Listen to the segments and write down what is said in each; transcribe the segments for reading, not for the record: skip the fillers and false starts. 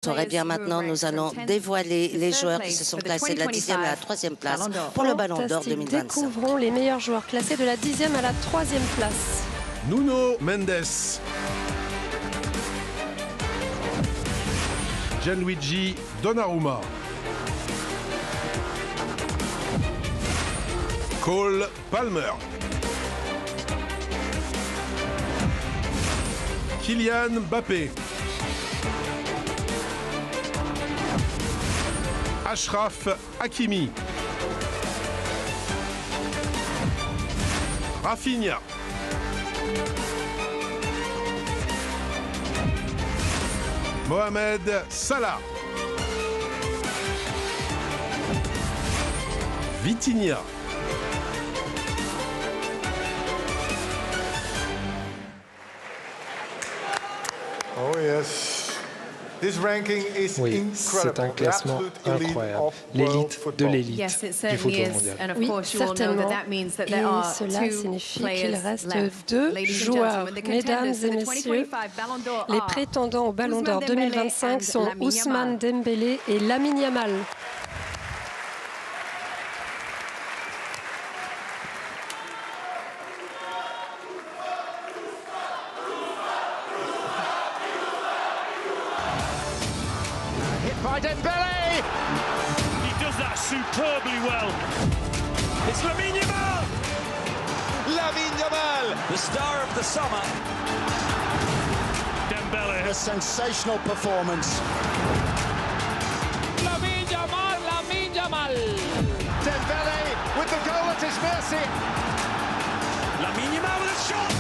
Très bien, maintenant, nous allons dévoiler les joueurs qui se sont classés de la 10e à la 3e place pour le Ballon d'Or 2025. Découvrons les meilleurs joueurs classés de la 10e à la 3e place. Nuno Mendes, Gianluigi Donnarumma, Cole Palmer, Kylian Mbappé, Achraf Hakimi, Rafinha, Mohamed Salah, Vitinha, Oh yes. This ranking is Oui, c'est un classement incroyable, l'élite de l'élite du football mondial. Oui, certainement. Et cela signifie qu'il reste deux joueurs. Mesdames et messieurs, les prétendants au Ballon d'Or 2025 sont Ousmane Dembélé et Lamine Yamal. By Dembele! He does that superbly well. It's Lamine Yamal! Lamine Yamal, the star of the summer. Dembele. A sensational performance. Lamine Yamal, Lamine Yamal. Dembele with the goal at his mercy. Lamine Yamal with a shot!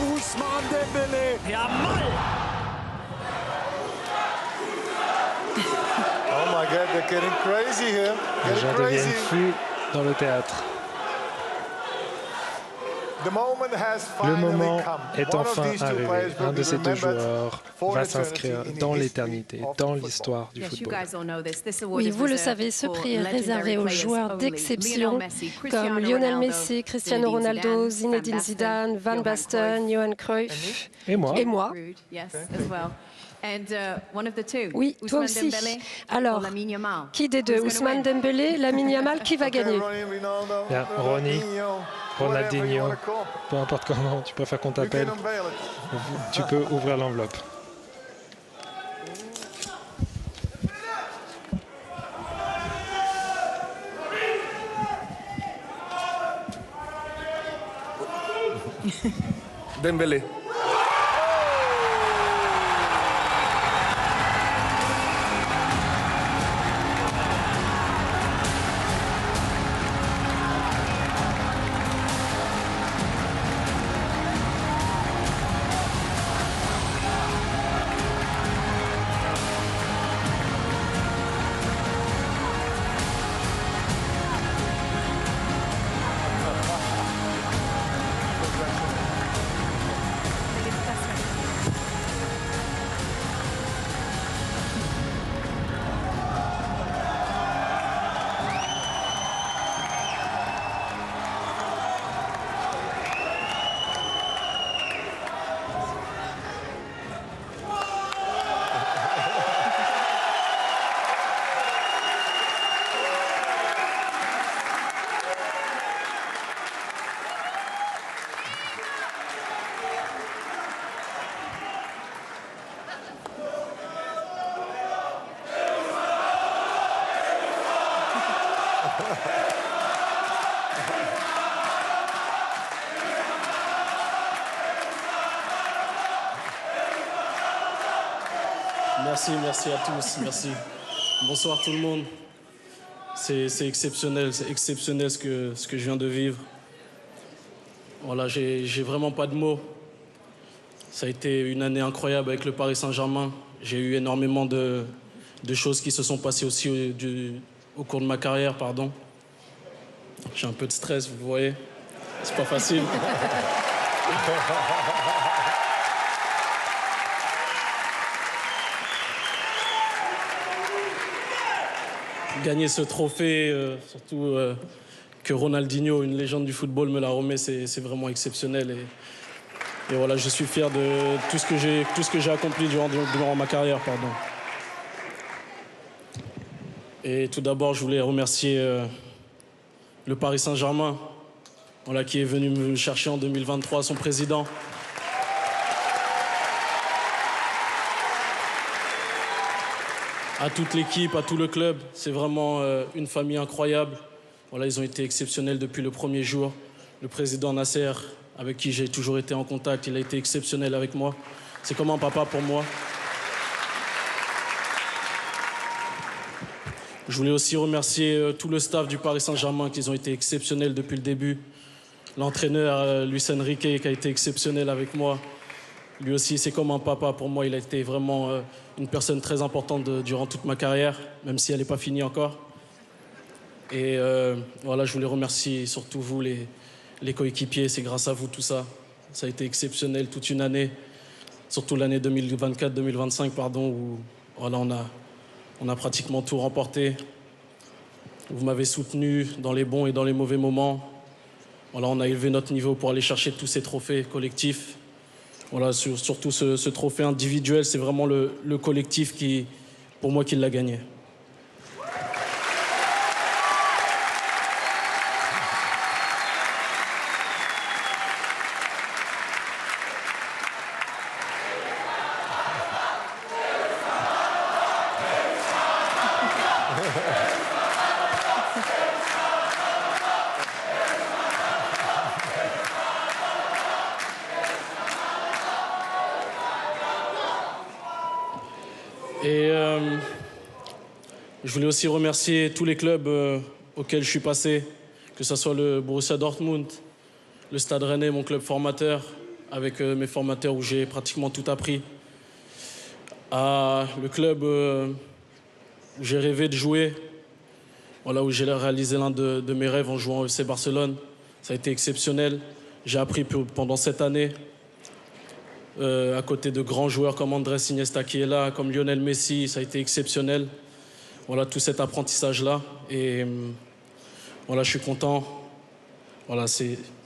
Ousmane Dembele. Yamal! Oh my God, they're getting crazy here. Les gens deviennent fous dans le théâtre. The moment has Le finally moment come. est One of enfin these two arrivé. players will Un de be ces deux remembered joueurs for va eternity s'inscrire in the dans history l'éternité, of dans football. l'histoire du football. Oui, vous le savez, ce prix est réservé aux joueurs d'exception comme Lionel Messi, Cristiano Ronaldo, Zinedine Zidane, Van Basten, Johan Cruyff Et moi. Oui, toi aussi. Alors, qui des deux, Ousmane Dembélé, Lamine Yamal, qui va gagner? Bien, Ronny, Ronaldinho, peu importe comment tu préfères qu'on t'appelle, tu peux ouvrir l'enveloppe. Dembélé. Merci à tous, merci. Bonsoir tout le monde. C'est exceptionnel ce que je viens de vivre. Voilà, j'ai vraiment pas de mots. Ça a été une année incroyable avec le Paris Saint-Germain. J'ai eu énormément de choses qui se sont passées aussi au cours de ma carrière, pardon. J'ai un peu de stress, vous voyez. C'est pas facile. Gagner ce trophée, surtout que Ronaldinho, une légende du football, me la remet, c'est vraiment exceptionnel. Et Et voilà, je suis fier de tout ce que j'ai accompli durant ma carrière. Pardon. Et tout d'abord, je voulais remercier le Paris Saint-Germain, voilà, qui est venu me chercher en 2023, son président. À toute l'équipe, à tout le club, c'est vraiment une famille incroyable. Voilà, ils ont été exceptionnels depuis le premier jour. Le président Nasser, avec qui j'ai toujours été en contact, il a été exceptionnel avec moi. C'est comme un papa pour moi. Je voulais aussi remercier tout le staff du Paris Saint-Germain, qui ont été exceptionnels depuis le début. L'entraîneur, Luis Enrique, qui a été exceptionnel avec moi. Lui aussi, c'est comme un papa pour moi. Il a été vraiment une personne très importante durant toute ma carrière, même si elle n'est pas finie encore. Et voilà, je voulais remercier surtout vous, les coéquipiers. C'est grâce à vous tout ça. Ça a été exceptionnel toute une année, surtout l'année 2024-2025, pardon, où voilà, on a pratiquement tout remporté. Vous m'avez soutenu dans les bons et dans les mauvais moments. Voilà, on a élevé notre niveau pour aller chercher tous ces trophées collectifs. Voilà, surtout ce trophée individuel, c'est vraiment le collectif pour moi, qui l'a gagné. Et je voulais aussi remercier tous les clubs auxquels je suis passé, que ce soit le Borussia Dortmund, le Stade Rennais, mon club formateur, avec mes formateurs où j'ai pratiquement tout appris. Le club où j'ai rêvé de jouer, voilà, où j'ai réalisé l'un de mes rêves en jouant au FC Barcelone. Ça a été exceptionnel. J'ai appris pendant cette année, à côté de grands joueurs comme Andrés Iniesta qui est là, comme Lionel Messi, ça a été exceptionnel. Voilà, tout cet apprentissage-là. Et voilà, je suis content. Voilà,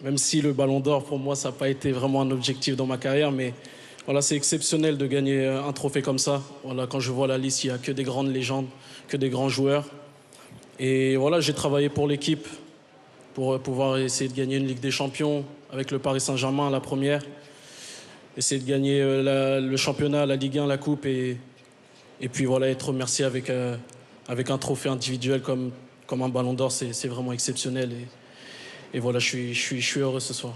même si le Ballon d'Or, pour moi, ça n'a pas été vraiment un objectif dans ma carrière, mais voilà, c'est exceptionnel de gagner un trophée comme ça. Voilà, quand je vois la liste, il n'y a que des grandes légendes, que des grands joueurs. Et voilà, j'ai travaillé pour l'équipe pour pouvoir essayer de gagner une Ligue des Champions avec le Paris Saint-Germain, la première. Essayer de gagner le championnat, la Ligue 1, la Coupe et puis voilà, être remercié avec un trophée individuel comme un Ballon d'Or, c'est vraiment exceptionnel. Et voilà, je suis heureux ce soir.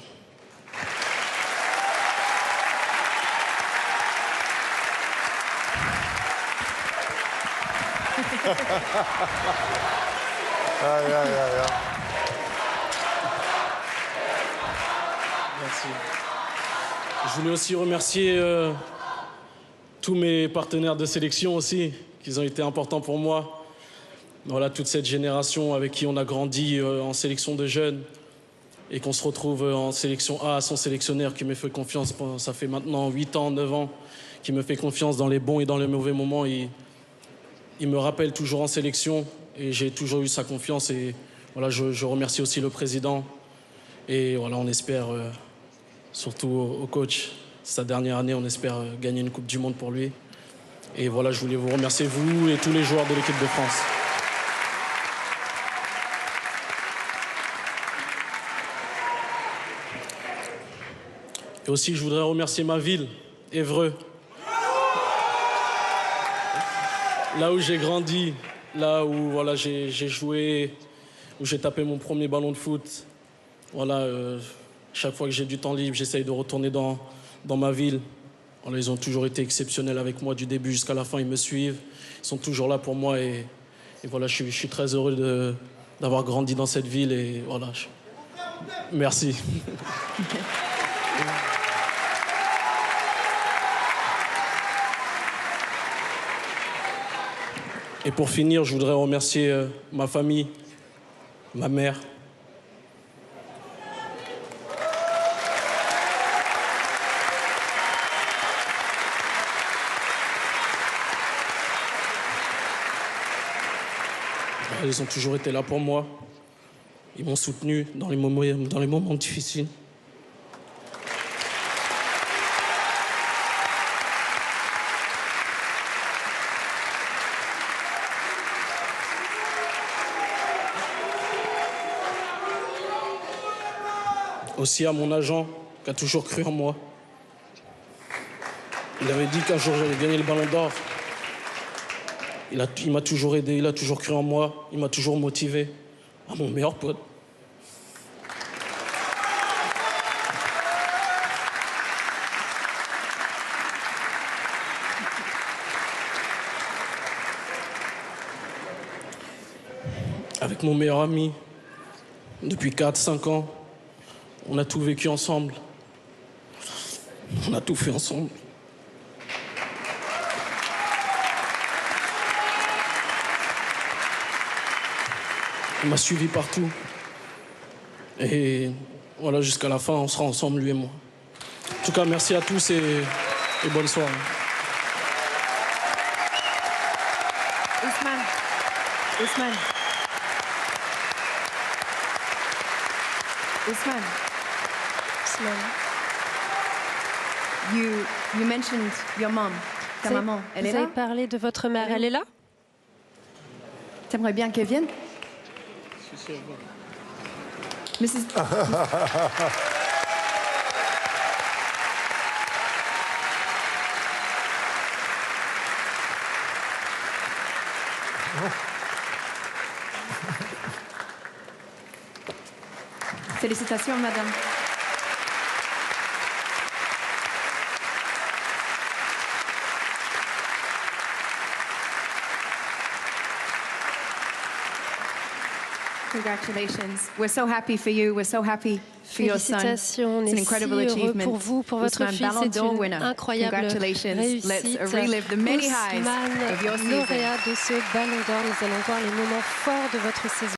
Merci. Je voulais aussi remercier tous mes partenaires de sélection aussi, qui ont été importants pour moi. Voilà, toute cette génération avec qui on a grandi en sélection de jeunes et qu'on se retrouve en sélection A, son sélectionneur qui me fait confiance, ça fait maintenant 8 ans, 9 ans, qui me fait confiance dans les bons et dans les mauvais moments. Il me rappelle toujours en sélection et j'ai toujours eu sa confiance. Et voilà, je remercie aussi le président. Et voilà, on espère... surtout au coach, sa dernière année, on espère gagner une Coupe du Monde pour lui. Et voilà, je voulais vous remercier, vous et tous les joueurs de l'équipe de France. Et aussi, je voudrais remercier ma ville, Évreux. Là où j'ai grandi, là où voilà, j'ai joué, où j'ai tapé mon premier ballon de foot. Voilà, chaque fois que j'ai du temps libre, j'essaye de retourner dans ma ville. Voilà, ils ont toujours été exceptionnels avec moi du début jusqu'à la fin. Ils me suivent, ils sont toujours là pour moi. Et voilà, je suis très heureux d'avoir grandi dans cette ville. Et voilà, merci. Et pour finir, je voudrais remercier ma famille, ma mère. Ils ont toujours été là pour moi. Ils m'ont soutenu dans les moments difficiles. Aussi à mon agent qui a toujours cru en moi. Il avait dit qu'un jour j'allais gagner le Ballon d'Or. Il m'a toujours aidé, il a toujours cru en moi, il m'a toujours motivé. À mon meilleur pote. Avec mon meilleur ami, depuis 4-5 ans, on a tout vécu ensemble. On a tout fait ensemble. Il m'a suivi partout. Et voilà, jusqu'à la fin, on sera ensemble, lui et moi. En tout cas, merci à tous et bonne soirée. Ousmane. You mentioned your mom. Ta maman, elle est là? Vous avez parlé de votre mère, elle est là? T'aimerais bien qu'elle vienne? Mrs. Félicitations, madame. Congratulations. We're so happy for you. We're so happy for your son. Félicitations, on est si heureux pour vous, pour votre fils. C'est une incroyable réussite. Ousmane, lauréat de ce Ballon d'Or. Nous allons voir les moments forts de votre saison.